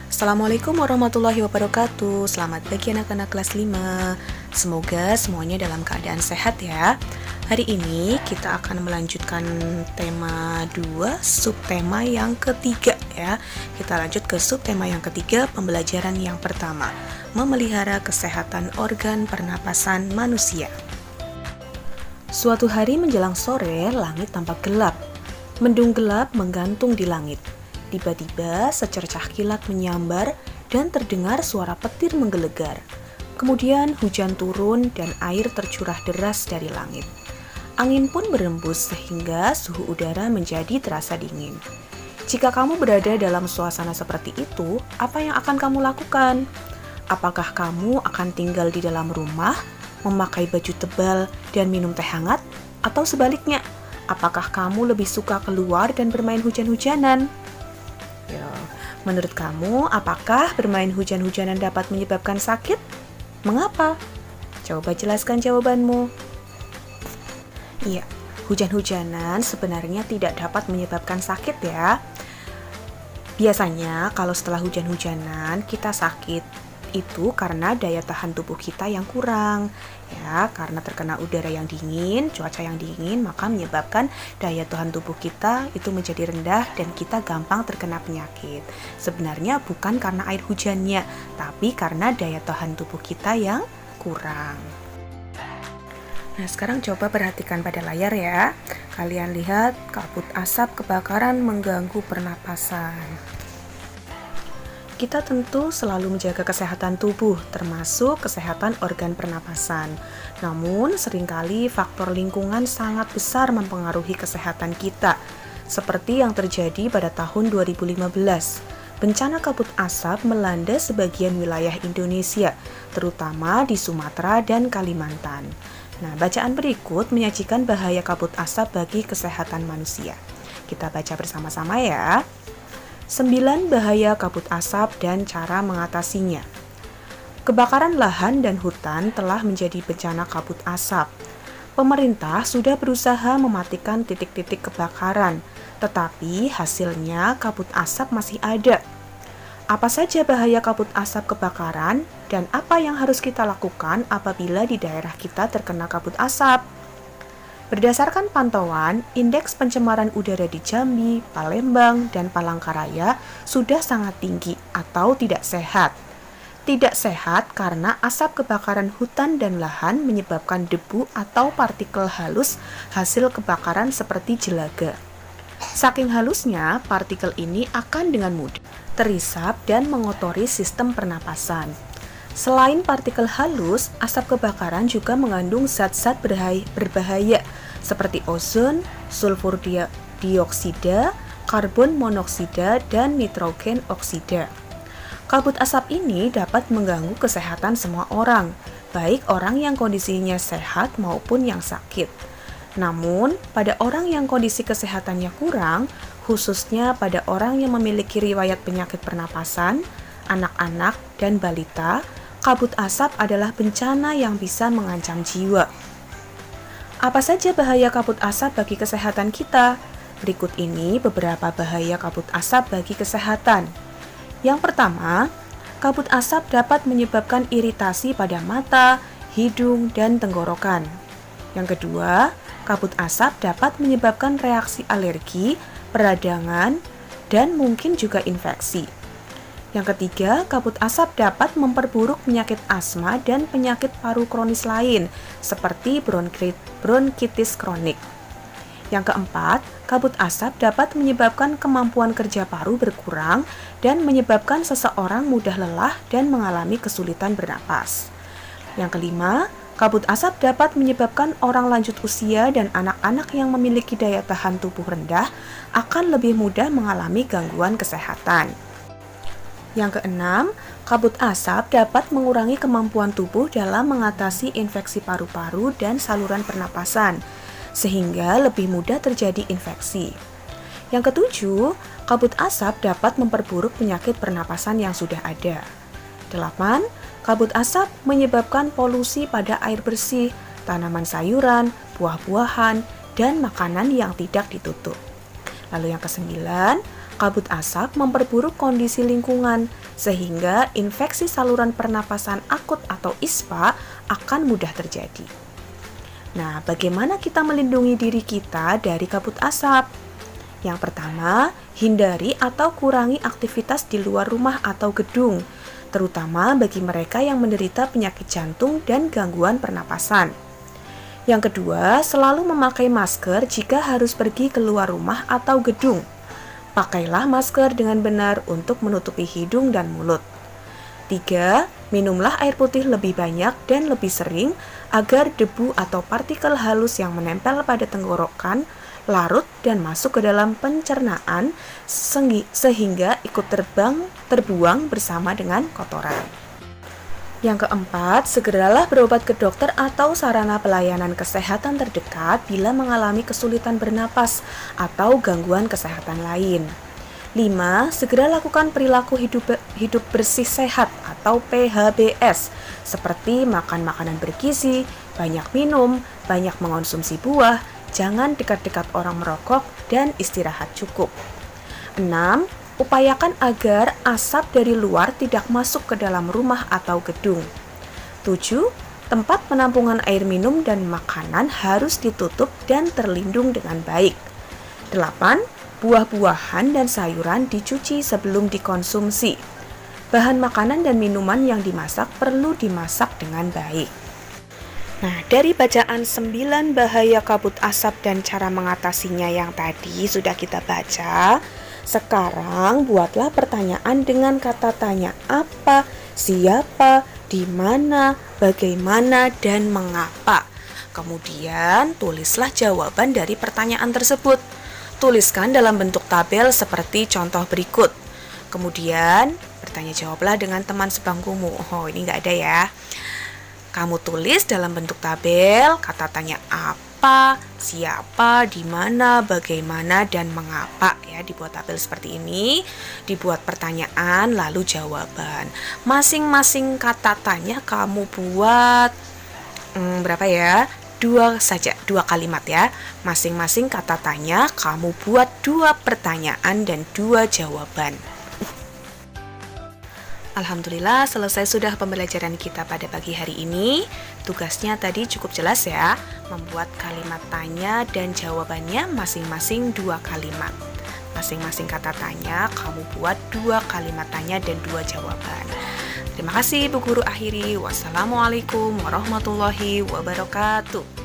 Assalamualaikum warahmatullahi wabarakatuh. Selamat pagi anak-anak kelas 5. Semoga semuanya dalam keadaan sehat ya. Hari ini kita akan melanjutkan tema 2, subtema yang ketiga ya. Kita lanjut ke subtema yang ketiga, pembelajaran yang pertama, memelihara kesehatan organ pernapasan manusia. Suatu hari menjelang sore, langit tampak gelap. Mendung gelap menggantung di langit. Tiba-tiba secercah kilat menyambar dan terdengar suara petir menggelegar. Kemudian hujan turun dan air tercurah deras dari langit. Angin pun berembus sehingga suhu udara menjadi terasa dingin. Jika kamu berada dalam suasana seperti itu, apa yang akan kamu lakukan? Apakah kamu akan tinggal di dalam rumah, memakai baju tebal dan minum teh hangat? Atau sebaliknya, apakah kamu lebih suka keluar dan bermain hujan-hujanan? Menurut kamu, apakah bermain hujan-hujanan dapat menyebabkan sakit? Mengapa? Coba jelaskan jawabanmu. Iya, hujan-hujanan sebenarnya tidak dapat menyebabkan sakit ya. Biasanya kalau setelah hujan-hujanan kita sakit, itu karena daya tahan tubuh kita yang kurang ya, karena terkena udara yang dingin, cuaca yang dingin, maka menyebabkan daya tahan tubuh kita itu menjadi rendah dan kita gampang terkena penyakit. Sebenarnya bukan karena air hujannya, tapi karena daya tahan tubuh kita yang kurang. Nah, sekarang coba perhatikan pada layar ya. Kalian lihat kabut asap kebakaran mengganggu pernapasan. Kita tentu selalu menjaga kesehatan tubuh, termasuk kesehatan organ pernapasan. Namun, seringkali faktor lingkungan sangat besar mempengaruhi kesehatan kita, seperti yang terjadi pada tahun 2015. Bencana kabut asap melanda sebagian wilayah Indonesia, terutama di Sumatera dan Kalimantan. Nah, bacaan berikut menyajikan bahaya kabut asap bagi kesehatan manusia. Kita baca bersama-sama ya. 9 bahaya kabut asap dan cara mengatasinya. Kebakaran lahan dan hutan telah menjadi bencana kabut asap. Pemerintah sudah berusaha mematikan titik-titik kebakaran, tetapi hasilnya kabut asap masih ada. Apa saja bahaya kabut asap kebakaran dan apa yang harus kita lakukan apabila di daerah kita terkena kabut asap? Berdasarkan pantauan, indeks pencemaran udara di Jambi, Palembang, dan Palangkaraya sudah sangat tinggi atau tidak sehat. Tidak sehat karena asap kebakaran hutan dan lahan menyebabkan debu atau partikel halus hasil kebakaran seperti jelaga. Saking halusnya, partikel ini akan dengan mudah terisap dan mengotori sistem pernapasan. Selain partikel halus, asap kebakaran juga mengandung zat-zat berbahaya seperti ozon, sulfur dioksida, karbon monoksida, dan nitrogen oksida. Kabut asap ini dapat mengganggu kesehatan semua orang, baik orang yang kondisinya sehat maupun yang sakit. Namun, pada orang yang kondisi kesehatannya kurang, khususnya pada orang yang memiliki riwayat penyakit pernapasan, anak-anak, dan balita, kabut asap adalah bencana yang bisa mengancam jiwa. Apa saja bahaya kabut asap bagi kesehatan kita? Berikut ini beberapa bahaya kabut asap bagi kesehatan. Yang pertama, kabut asap dapat menyebabkan iritasi pada mata, hidung, dan tenggorokan. Yang kedua, kabut asap dapat menyebabkan reaksi alergi, peradangan, dan mungkin juga infeksi. Yang ketiga, kabut asap dapat memperburuk penyakit asma dan penyakit paru kronis lain, seperti bronkitis kronik. Yang keempat, kabut asap dapat menyebabkan kemampuan kerja paru berkurang dan menyebabkan seseorang mudah lelah dan mengalami kesulitan bernapas. Yang kelima, kabut asap dapat menyebabkan orang lanjut usia dan anak-anak yang memiliki daya tahan tubuh rendah akan lebih mudah mengalami gangguan kesehatan. Yang keenam, kabut asap dapat mengurangi kemampuan tubuh dalam mengatasi infeksi paru-paru dan saluran pernapasan, sehingga lebih mudah terjadi infeksi. Yang ketujuh, kabut asap dapat memperburuk penyakit pernapasan yang sudah ada. 8. Kabut asap menyebabkan polusi pada air bersih, tanaman sayuran, buah-buahan, dan makanan yang tidak ditutup. Lalu yang kesembilan, Kabut asap memperburuk kondisi lingkungan, sehingga infeksi saluran pernapasan akut atau ISPA akan mudah terjadi. Nah, bagaimana kita melindungi diri kita dari kabut asap? Yang pertama, hindari atau kurangi aktivitas di luar rumah atau gedung, terutama bagi mereka yang menderita penyakit jantung dan gangguan pernapasan. Yang kedua, selalu memakai masker jika harus pergi keluar rumah atau gedung. Pakailah masker dengan benar untuk menutupi hidung dan mulut. 3. Minumlah air putih lebih banyak dan lebih sering agar debu atau partikel halus yang menempel pada tenggorokan larut dan masuk ke dalam pencernaan sehingga ikut terbuang bersama dengan kotoran. Yang keempat, segeralah berobat ke dokter atau sarana pelayanan kesehatan terdekat bila mengalami kesulitan bernapas atau gangguan kesehatan lain. 5. Segera lakukan perilaku hidup bersih sehat atau PHBS, seperti makan makanan bergizi, banyak minum, banyak mengonsumsi buah, jangan dekat-dekat orang merokok, dan istirahat cukup. 6. Upayakan agar asap dari luar tidak masuk ke dalam rumah atau gedung. 7. Tempat penampungan air minum dan makanan harus ditutup dan terlindung dengan baik. 8. Buah-buahan dan sayuran dicuci sebelum dikonsumsi. Bahan makanan dan minuman yang dimasak perlu dimasak dengan baik. Nah, dari bacaan 9 bahaya kabut asap dan cara mengatasinya yang tadi sudah kita baca. Sekarang buatlah pertanyaan dengan kata tanya apa, siapa, di mana, bagaimana, dan mengapa. Kemudian tulislah jawaban dari pertanyaan tersebut. Tuliskan dalam bentuk tabel seperti contoh berikut. Kemudian bertanya jawablah dengan teman sebangkumu. Oh, ini nggak ada ya. Kamu tulis dalam bentuk tabel kata tanya apa, siapa, di mana, bagaimana, dan mengapa ya. Dibuat tabel seperti ini, dibuat pertanyaan lalu jawaban. Masing-masing kata tanya kamu buat berapa ya? 2 saja, 2 kalimat ya. Masing-masing kata tanya kamu buat 2 pertanyaan dan 2 jawaban. Alhamdulillah selesai sudah pembelajaran kita pada pagi hari ini. Tugasnya tadi cukup jelas ya, membuat kalimat tanya dan jawabannya masing-masing 2 kalimat. Masing-masing kata tanya kamu buat 2 kalimat tanya dan 2 jawaban. Terima kasih Bu Guru akhiri. Wassalamualaikum warahmatullahi wabarakatuh.